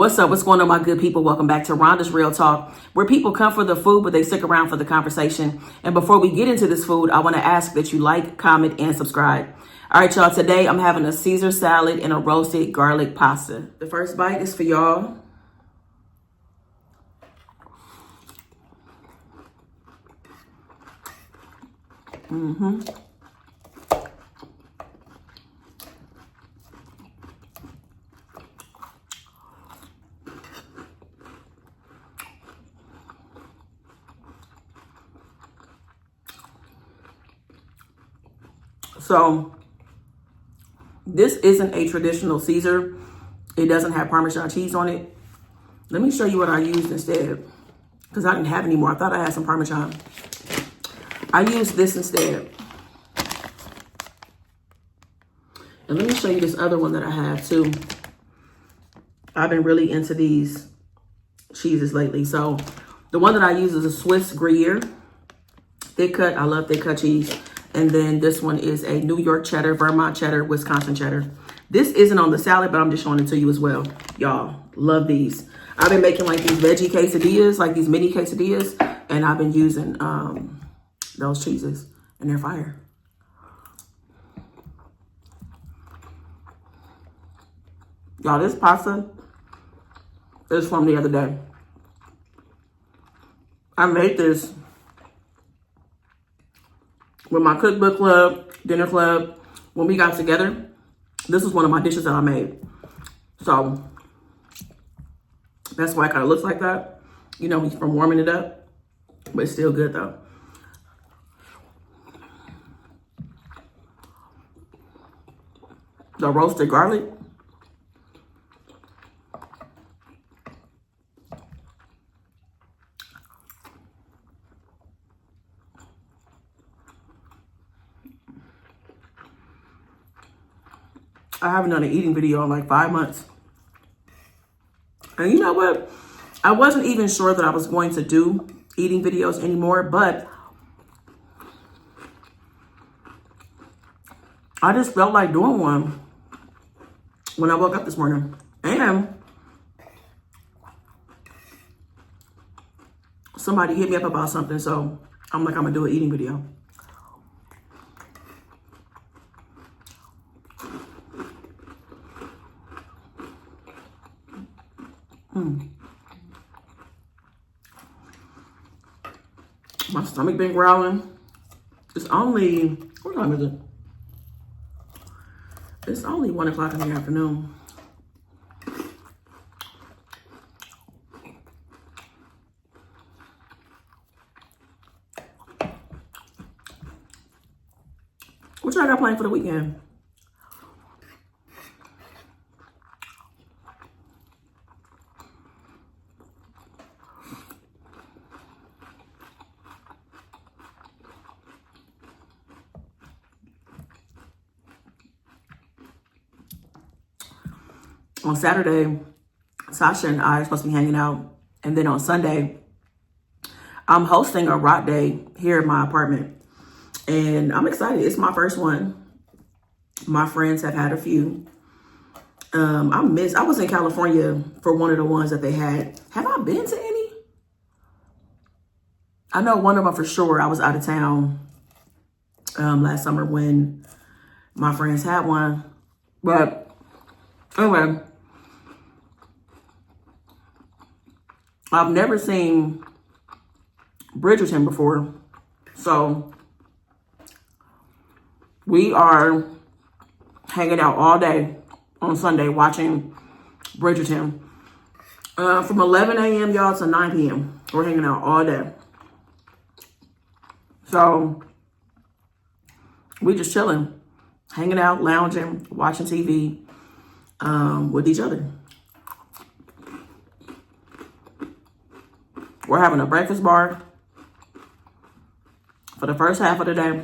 What's up? What's going on, my good people? Welcome back to Rhonda's Real Talk, where people come for the food, but they stick around for the conversation. And before we get into this food, I want to ask that you like, comment, and subscribe. All right, y'all. Today, I'm having a Caesar salad and a roasted garlic pasta. The first bite is for y'all. So this isn't a traditional Caesar. It doesn't have Parmesan cheese on it. Let me show you what I used instead, because I didn't have any more. I thought I had some Parmesan. I used this instead. And let me show you this other one that I have too. I've been really into these cheeses lately. So the one that I use is a Swiss Gruyere. Thick cut. I love thick cut cheese. And then this one is a New York cheddar, Vermont cheddar, Wisconsin cheddar. This isn't on the salad, but I'm just showing it to you as well. Y'all, love these. I've been making like these veggie quesadillas, like these mini quesadillas. And I've been using those cheeses, and they're fire. Y'all, this pasta is from the other day. I made this with my cookbook club, dinner club. When we got together, this was one of my dishes that I made. So that's why it kind of looks like that. You know, from warming it up, but it's still good though. The roasted garlic. I haven't done an eating video in like 5 months. And you know what? I wasn't even sure that I was going to do eating videos anymore, but I just felt like doing one when I woke up this morning. And somebody hit me up about something, so I'm like, I'm gonna do an eating video. My stomach been growling. It's only, what time is it? It's only 1 o'clock in the afternoon. What y'all got planned for the weekend? On Saturday, Sasha and I are supposed to be hanging out. And then on Sunday, I'm hosting a rock day here in my apartment. And I'm excited. It's my first one. My friends have had a few. I was in California for one of the ones that they had. Have I been to any? I know one of them for sure. I was out of town last summer when my friends had one. But anyway, I've never seen Bridgerton before. So we are hanging out all day on Sunday watching Bridgerton. From 11 a.m. y'all to 9 p.m. We're hanging out all day. So we just chilling, hanging out, lounging, watching TV with each other. We're having a breakfast bar for the first half of the day.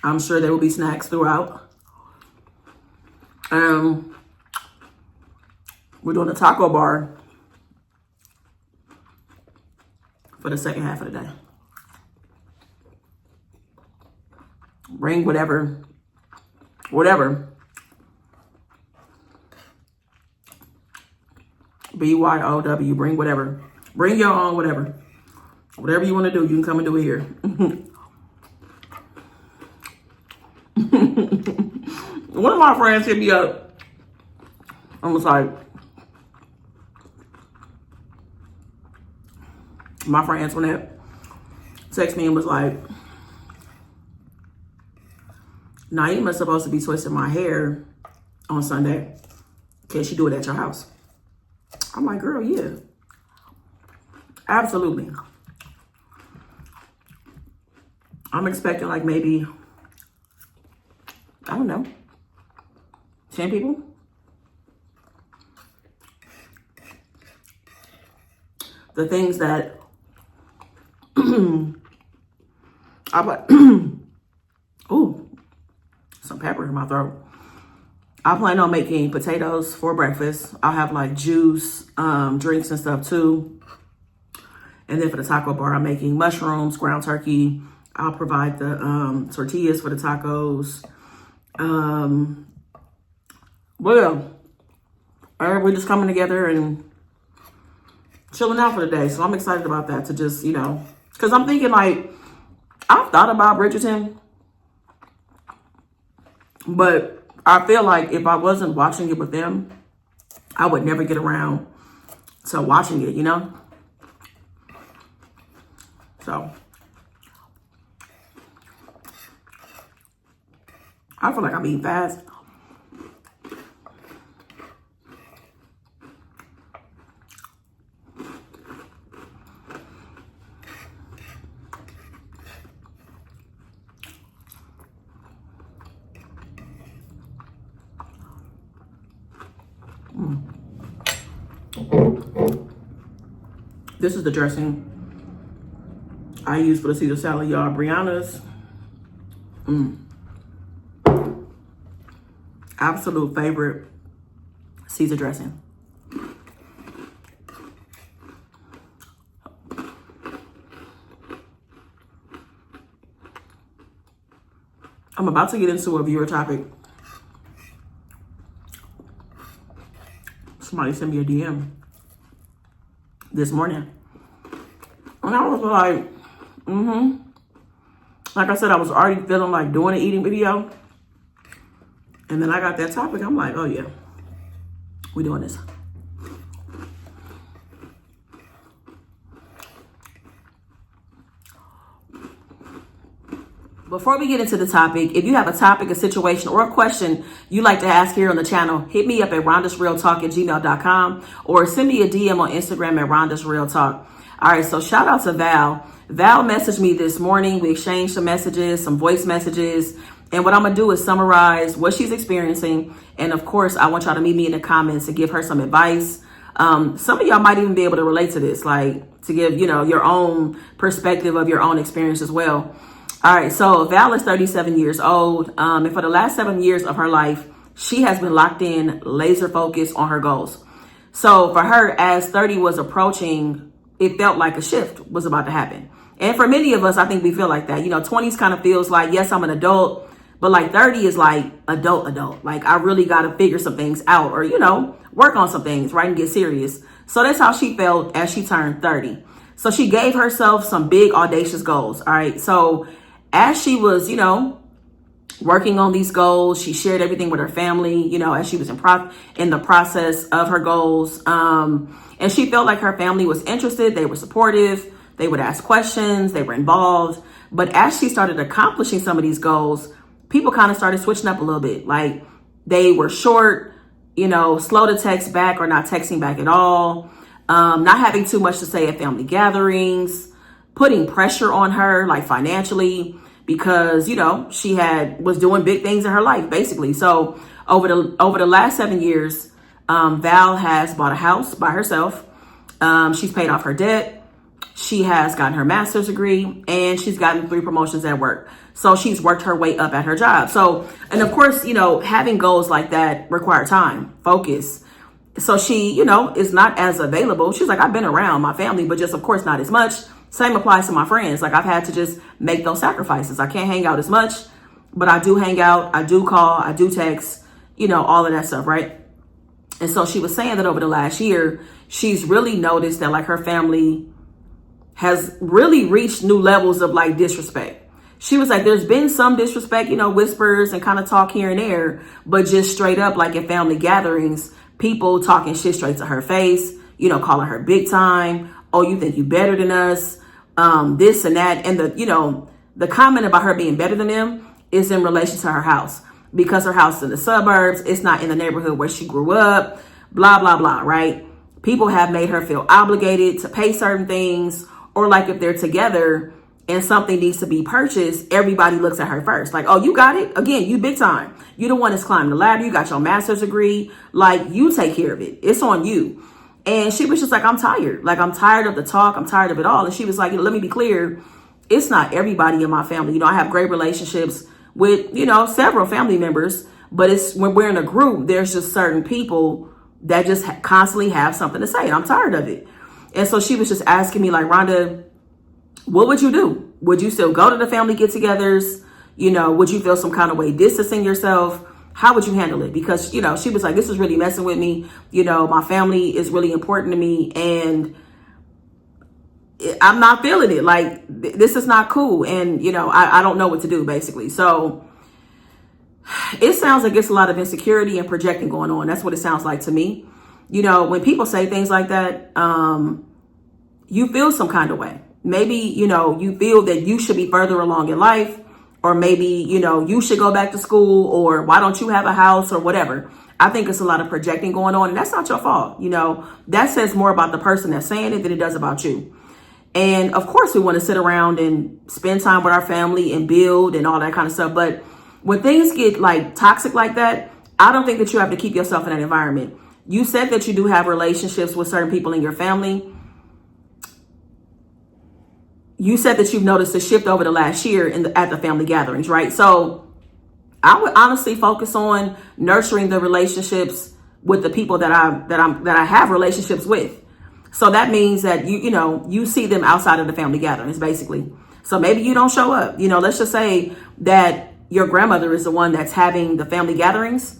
I'm sure there will be snacks throughout. We're doing a taco bar for the second half of the day. Bring whatever BYOW. Bring whatever. Bring your own whatever. Whatever you want to do, you can come and do it here. One of my friends hit me up. I was like, my friends when they text me and was like, Naima's supposed to be twisting my hair on Sunday. Can she do it at your house? I'm like, girl, yeah. Absolutely. I'm expecting like maybe, I don't know, 10 people. The things that I put, ooh, some pepper in my throat. I plan on making potatoes for breakfast. I'll have like juice, drinks and stuff too. And then for the taco bar, I'm making mushrooms, ground turkey. I'll provide the tortillas for the tacos. Well, we're just coming together and chilling out for the day. So I'm excited about that, to just, you know, because I'm thinking like, I've thought about Bridgerton, but I feel like if I wasn't watching it with them, I would never get around to watching it, you know? So I feel like I'm eating fast. This is the dressing I use for the Caesar salad, y'all. Brianna's absolute favorite Caesar dressing. I'm about to get into a viewer topic. Somebody sent me a DM this morning. And I was like, like I said, I was already feeling like doing an eating video. And then I got that topic. I'm like, oh yeah, we're doing this. Before we get into the topic, if you have a topic, a situation, or a question you'd like to ask here on the channel, hit me up at rhondasrealtalk@gmail.com or send me a DM on Instagram at rhondasrealtalk. All right, so shout out to Val. Val messaged me this morning. We exchanged some messages, some voice messages. And what I'm going to do is summarize what she's experiencing. And of course, I want y'all to meet me in the comments to give her some advice. Some of y'all might even be able to relate to this, like to give, you know, your own perspective of your own experience as well. All right, so Val is 37 years old. And for the last 7 years of her life, she has been locked in, laser focused on her goals. So for her, as 30 was approaching, it felt like a shift was about to happen. And for many of us, I think we feel like that. You know, 20s kind of feels like, yes, I'm an adult, but like 30 is like adult. Like I really got to figure some things out, or, you know, work on some things, right? And get serious. So that's how she felt as she turned 30. So she gave herself some big audacious goals. All right. So as she was, you know, working on these goals, she shared everything with her family, you know, as she was in the process of her goals. And she felt like her family was interested. They were supportive. They would ask questions. They were involved. But as she started accomplishing some of these goals, people kind of started switching up a little bit. Like they were short, you know, slow to text back or not texting back at all. Not having too much to say at family gatherings, putting pressure on her, like financially, because, you know, she was doing big things in her life, basically. So over the last 7 years, Val has bought a house by herself. She's paid off her debt. She has gotten her master's degree, and she's gotten 3 promotions at work. So she's worked her way up at her job. So, and of course, you know, having goals like that require time, focus. So she, you know, is not as available. She's like, I've been around my family, but just, of course, not as much. Same applies to my friends. Like I've had to just make those sacrifices. I can't hang out as much, but I do hang out. I do call. I do text, you know, all of that stuff, right? And so she was saying that over the last year, she's really noticed that like her family has really reached new levels of like disrespect. She was like, there's been some disrespect, you know, whispers and kind of talk here and there, but just straight up, like at family gatherings, people talking shit straight to her face, you know, calling her big time. Oh, you think you better than us? This and that. And the comment about her being better than them is in relation to her house, because her house is in the suburbs. It's not in the neighborhood where she grew up, blah, blah, blah. Right. People have made her feel obligated to pay certain things, or like if they're together and something needs to be purchased, everybody looks at her first. Like, oh, you got it? Again, you big time. You the one that's climbing the ladder. You got your master's degree. Like, you take care of it. It's on you. And she was just like, I'm tired. Like, I'm tired of the talk. I'm tired of it all. And she was like, let me be clear. It's not everybody in my family. I have great relationships with, several family members. But it's when we're in a group, there's just certain people that just constantly have something to say. And I'm tired of it. And so she was just asking me like, Rhonda, what would you do? Would you still go to the family get-togethers? Would you feel some kind of way distancing yourself? How would you handle it? Because, she was like, this is really messing with me. My family is really important to me, and I'm not feeling it. Like, this is not cool. And, I don't know what to do, basically. So it sounds like it's a lot of insecurity and projecting going on. That's what it sounds like to me. When people say things like that, you feel some kind of way. Maybe, you feel that you should be further along in life, or maybe, you should go back to school, or why don't you have a house, or whatever. I think it's a lot of projecting going on, and that's not your fault. That says more about the person that's saying it than it does about you. And of course we want to sit around and spend time with our family and build and all that kind of stuff. But when things get like toxic like that, I don't think that you have to keep yourself in that environment. You said that you do have relationships with certain people in your family. You said that you've noticed a shift over the last year at the family gatherings, right? So I would honestly focus on nurturing the relationships with the people that I have relationships with. So that means that you see them outside of the family gatherings, basically. So maybe you don't show up. Let's just say that your grandmother is the one that's having the family gatherings.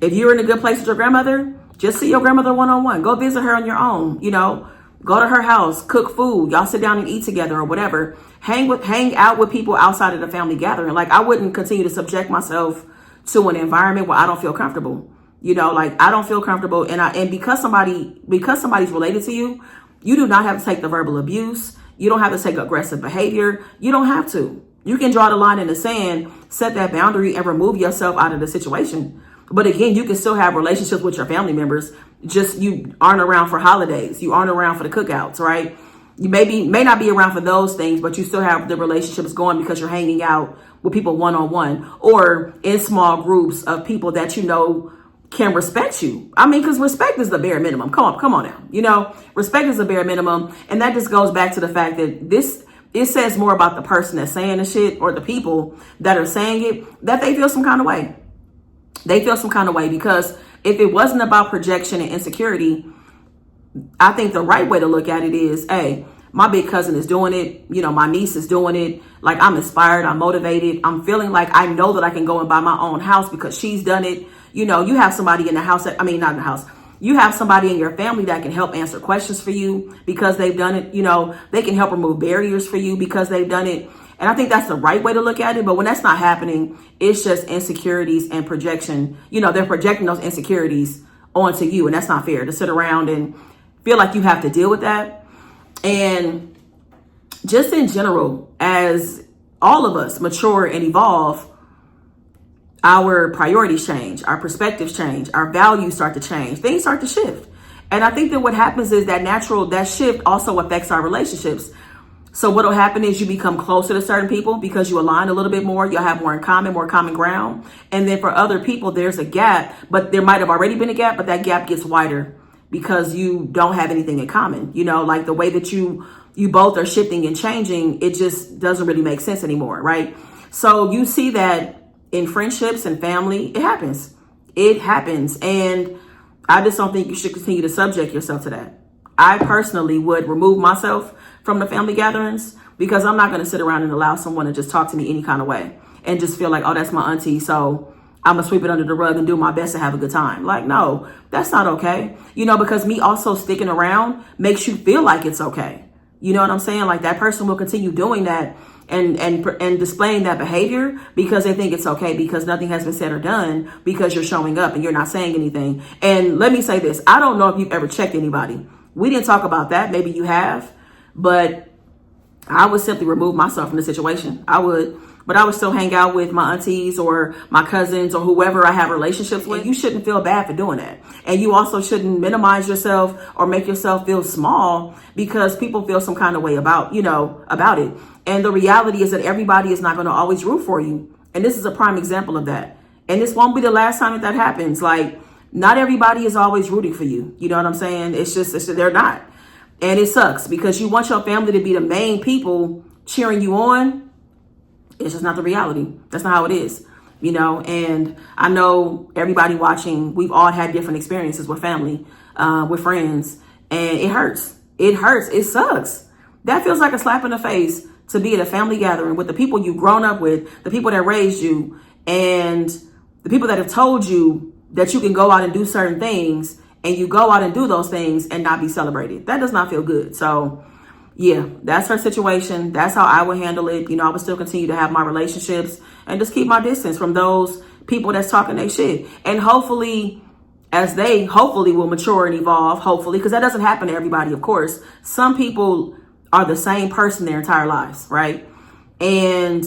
If you're in a good place with your grandmother, just see your grandmother one-on-one. Go visit her on your own. Go to her house, cook food. Y'all sit down and eat together or whatever. Hang out with people outside of the family gathering. Like, I wouldn't continue to subject myself to an environment where I don't feel comfortable. I don't feel comfortable. And because somebody's related to you, you do not have to take the verbal abuse. You don't have to take aggressive behavior. You don't have to. You can draw the line in the sand, set that boundary, and remove yourself out of the situation. But again, you can still have relationships with your family members. Just you aren't around for holidays. You aren't around for the cookouts, right? You may not be around for those things, but you still have the relationships going because you're hanging out with people one-on-one or in small groups of people that can respect you. I mean, because respect is the bare minimum. Come on now. Respect is the bare minimum. And that just goes back to the fact that it says more about the person that's saying the shit, or the people that are saying it, that they feel some kind of way. They feel some kind of way, because if it wasn't about projection and insecurity, I think the right way to look at it is, hey, my big cousin is doing it. My niece is doing it. Like, I'm inspired. I'm motivated. I'm feeling like I know that I can go and buy my own house because she's done it. You have somebody in the house not in the house. You have somebody in your family that can help answer questions for you because they've done it. They can help remove barriers for you because they've done it. And I think that's the right way to look at it. But when that's not happening, it's just insecurities and projection. They're projecting those insecurities onto you. And that's not fair to sit around and feel like you have to deal with that. And just in general, as all of us mature and evolve, our priorities change, our perspectives change, our values start to change, things start to shift. And I think that what happens is that shift also affects our relationships. So what will happen is you become closer to certain people because you align a little bit more. You'll have more common ground. And then for other people, there's a gap, but there might have already been a gap, but that gap gets wider because you don't have anything in common. Like the way that you both are shifting and changing, it just doesn't really make sense anymore, right? So you see that in friendships and family, it happens. And I just don't think you should continue to subject yourself to that. I personally would remove myself from the family gatherings because I'm not going to sit around and allow someone to just talk to me any kind of way and just feel like, oh, that's my auntie, so I'm going to sweep it under the rug and do my best to have a good time. Like, no, that's not okay. You know, because me also sticking around makes you feel like it's okay. You know what I'm saying? Like, that person will continue doing that and displaying that behavior because they think it's okay, because nothing has been said or done, because you're showing up and you're not saying anything. And let me say this. I don't know if you've ever checked anybody. We didn't talk about that. Maybe you have, but I would simply remove myself from the situation. I would. But I would still hang out with my aunties or my cousins or whoever I have relationships with. You shouldn't feel bad for doing that. And you also shouldn't minimize yourself or make yourself feel small because people feel some kind of way about it. And the reality is that everybody is not going to always root for you. And this is a prime example of that. And this won't be the last time that happens. Like, not everybody is always rooting for you. You know what I'm saying? It's just they're not. And it sucks because you want your family to be the main people cheering you on. It's just not the reality. That's not how it is, and I know everybody watching, we've all had different experiences with family, with friends, and it hurts. It hurts. It sucks. That feels like a slap in the face to be at a family gathering with the people you've grown up with, the people that raised you, and the people that have told you that you can go out and do certain things, and you go out and do those things and not be celebrated. That does not feel good. So yeah, that's her situation. That's how I would handle it. I would still continue to have my relationships and just keep my distance from those people that's talking their shit. And hopefully, as they hopefully will mature and evolve, hopefully, because that doesn't happen to everybody, of course. Some people are the same person their entire lives, right? And,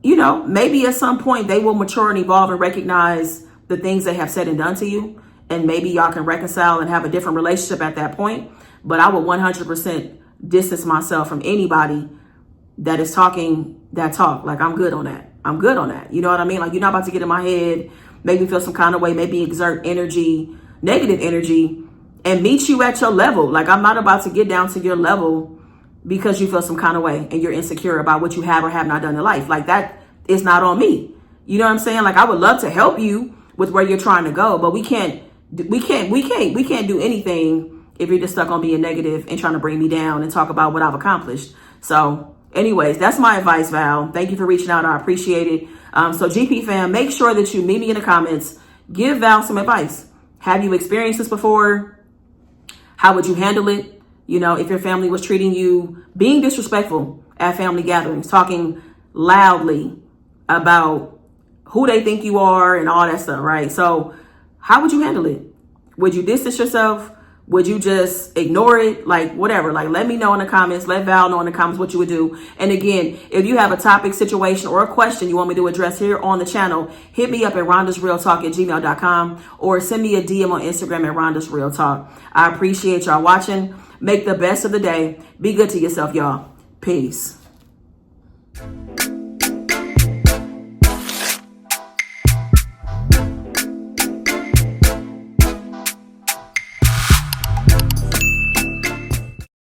maybe at some point they will mature and evolve and recognize the things they have said and done to you. And maybe y'all can reconcile and have a different relationship at that point. But I would 100% distance myself from anybody that is talking that talk. Like, I'm good on that. I'm good on that. You know what I mean? Like, you're not about to get in my head, make me feel some kind of way, maybe exert energy, negative energy, and meet you at your level. Like, I'm not about to get down to your level because you feel some kind of way and you're insecure about what you have or have not done in life. Like, that is not on me. You know what I'm saying? Like, I would love to help you with where you're trying to go, but we can't do anything if you're just stuck on being negative and trying to bring me down and talk about what I've accomplished. So anyways, that's my advice, Val. Thank you for reaching out. I appreciate it. So GP fam, make sure that you meet me in the comments. Give Val some advice. Have you experienced this before? How would you handle it? If your family was treating you, being disrespectful at family gatherings, talking loudly about who they think you are and all that stuff, right? So how would you handle it? Would you distance yourself? Would you just ignore it? Like, whatever. Like, let me know in the comments. Let Val know in the comments what you would do. And again, if you have a topic, situation, or a question you want me to address here on the channel, hit me up at rhondasrealtalk@gmail.com or send me a DM on Instagram at rhondasrealtalk. I appreciate y'all watching. Make the best of the day. Be good to yourself, y'all. Peace.